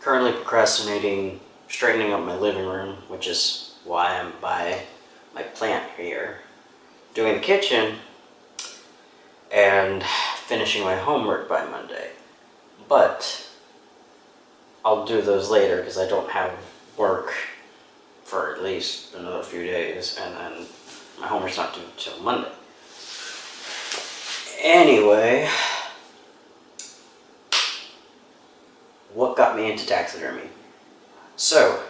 currently procrastinating straightening up my living room, which is why I'm by my plant here, doing the kitchen, and finishing my homework by Monday. But I'll do those later because I don't have work for at least another few days, and then my homework's not due till Monday. Anyway, what got me into taxidermy? So,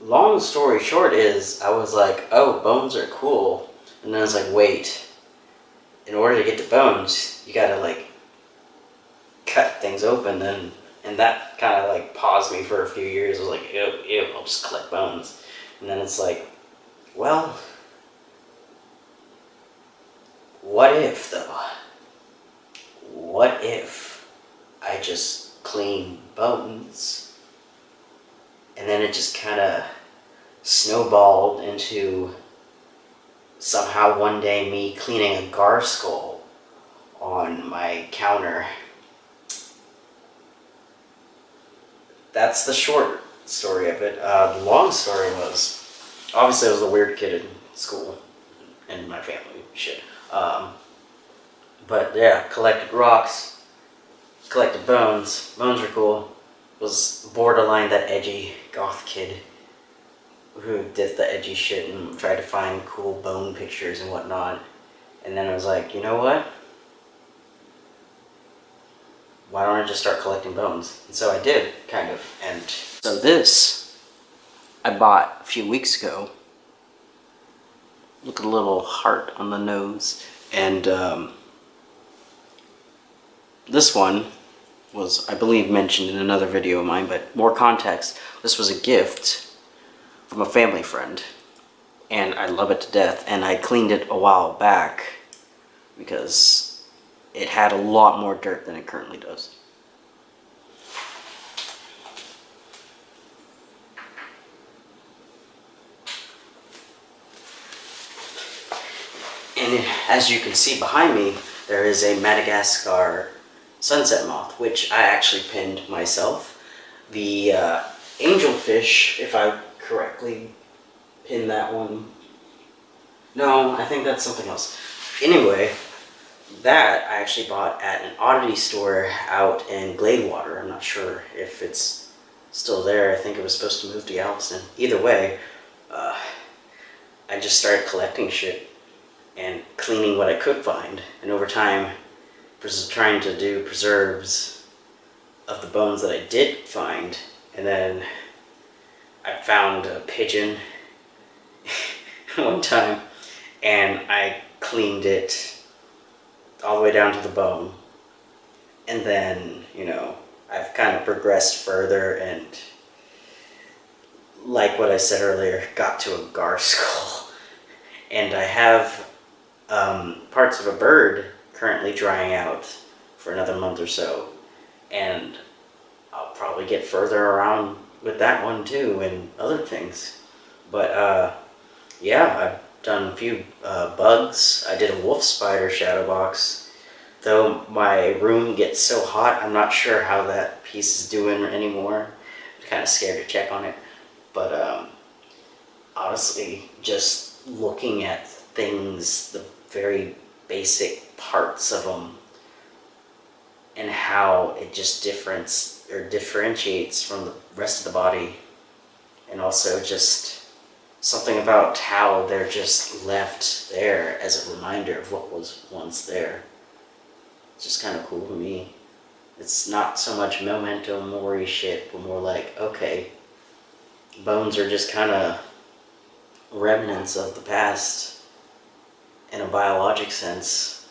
long story short is, I was like, oh, bones are cool. And then I was like, wait, in order to get to bones, you gotta like cut things open. And that kind of like paused me for a few years. I was like, ew, I'll just collect bones. And then it's like, well, what if though? What if I just clean bones? And then it just kind of snowballed into somehow one day me cleaning a gar skull on my counter. That's the short story of it. The long story was, obviously I was the weird kid in school, and my family, shit. But yeah, collected rocks, collected bones. Bones were cool. Was borderline that edgy goth kid who did the edgy shit and tried to find cool bone pictures and whatnot. And then I was like, you know what? Why don't I just start collecting bones? And so I did, kind of. And so this, I bought a few weeks ago. Look at a little heart on the nose. And this one was, I believe, mentioned in another video of mine, but more context. This was a gift from a family friend, and I love it to death. And I cleaned it a while back because it had a lot more dirt than it currently does. And as you can see behind me, there is a Madagascar sunset moth, which I actually pinned myself. The angelfish, if I correctly pinned that one. No, I think that's something else. Anyway, that I actually bought at an oddity store out in Gladewater. I'm not sure if it's still there. I think it was supposed to move to Galveston. Either way, I just started collecting shit and cleaning what I could find. And over time, trying to do preserves of the bones that I did find. And then I found a pigeon one time, and I cleaned it all the way down to the bone. And then, you know, I've kind of progressed further and, like what I said earlier, got to a gar skull. And I have parts of a bird currently drying out for another month or so. And I'll probably get further around with that one too, and other things. But yeah, I've done a few bugs. I did a wolf spider shadow box. Though my room gets so hot, I'm not sure how that piece is doing anymore. I'm kind of scared to check on it. But honestly, just looking at things, the very basic parts of them, and how it just differentiates from the rest of the body, and also just something about how they're just left there as a reminder of what was once there. It's just kind of cool to me. It's not so much memento mori shit, but more like, okay, bones are just kind of remnants of the past in a biologic sense,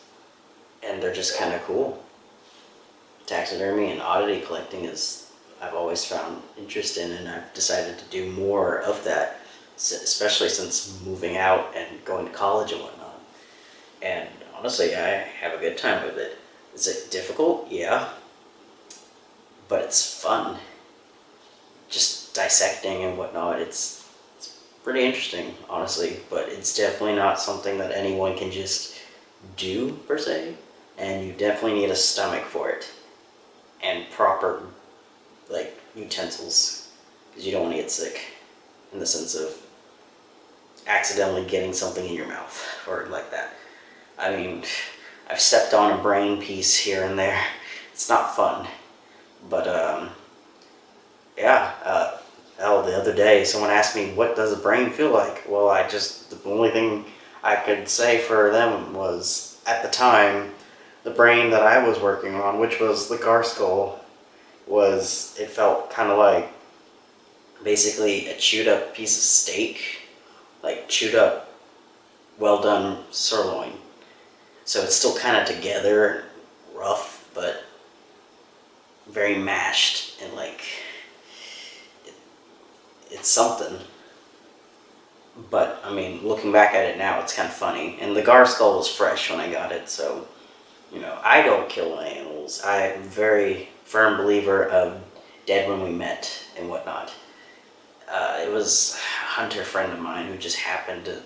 and they're just kind of cool. Taxidermy and oddity collecting is, I've always found interest in, and I've decided to do more of that, especially since moving out and going to college and whatnot. And honestly, I have a good time with it. Is it difficult? Yeah. But it's fun. Just dissecting and whatnot, it's pretty interesting, honestly. But it's definitely not something that anyone can just do, per se. And you definitely need a stomach for it. and proper like utensils, because you don't want to get sick in the sense of accidentally getting something in your mouth or like that. I mean, I've stepped on a brain piece here and there. It's not fun, but yeah. The other day someone asked me, what does a brain feel like? Well, the only thing I could say for them was, at the time, the brain that I was working on, which was the gar skull, it felt kind of like basically a chewed up piece of steak, like chewed up, well done sirloin. So it's still kind of together, rough, but very mashed, and like it's something. But I mean, looking back at it now, it's kind of funny. And the gar skull was fresh when I got it, so I don't kill animals. I'm a very firm believer of dead when we met and whatnot. It was a hunter friend of mine who just happened to.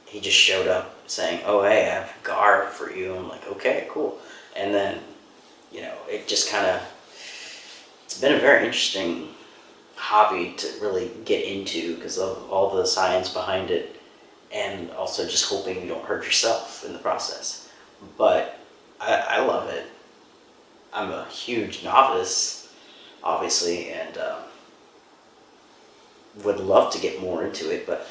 He just showed up saying, "Oh, hey, I have gar for you." I'm like, "Okay, cool." And then, it just kind of. It's been a very interesting hobby to really get into because of all the science behind it, and also just hoping you don't hurt yourself in the process. But I love it. I'm a huge novice, obviously, and would love to get more into it, but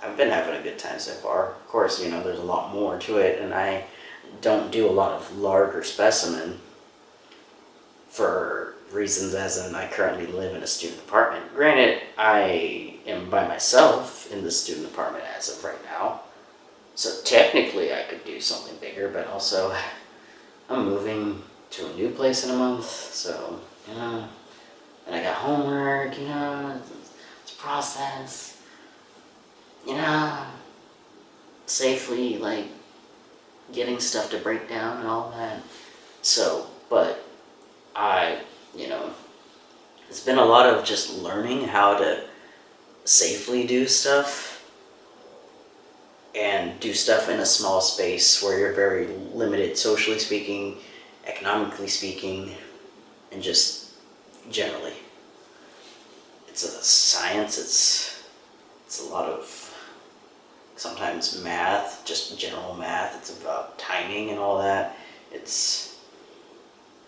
I've been having a good time so far. Of course, there's a lot more to it, and I don't do a lot of larger specimen for reasons as in I currently live in a student apartment. Granted, I am by myself in the student apartment as of right now, so technically I could do something bigger, but also I'm moving to a new place in a month, so, and I got homework, it's a process, safely, like, getting stuff to break down and all that. So, but it's been a lot of just learning how to safely do stuff and do stuff in a small space where you're very limited, socially speaking, economically speaking, and just generally. It's a science, it's a lot of sometimes math, just general math. It's about timing and all that. It's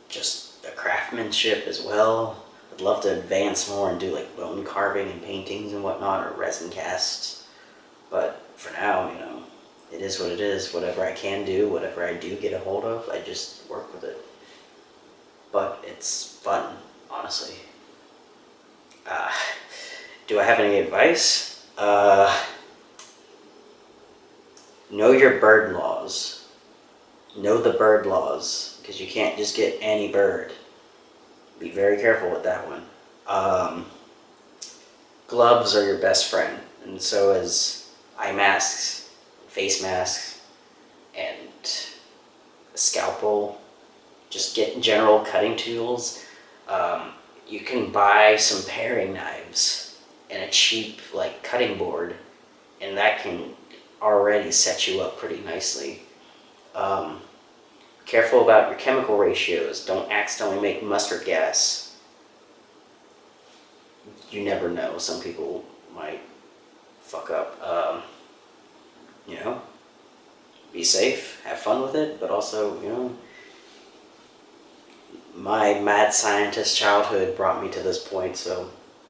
just a craftsmanship as well. I'd love to advance more and do like bone carving and paintings and whatnot, or resin casts. But for now, it is what it is. Whatever I can do, whatever I do get a hold of, I just work with it. But it's fun, honestly. Do I have any advice? Know your bird laws. Know the bird laws, because you can't just get any bird. Be very careful with that one. Gloves are your best friend, and so is eye masks, face masks, and a scalpel. Just get general cutting tools. You can buy some paring knives and a cheap cutting board, and that can already set you up pretty nicely. Careful about your chemical ratios. Don't accidentally make mustard gas. You never know. Some people might fuck up. Be safe, have fun with it, but also, my mad scientist childhood brought me to this point, so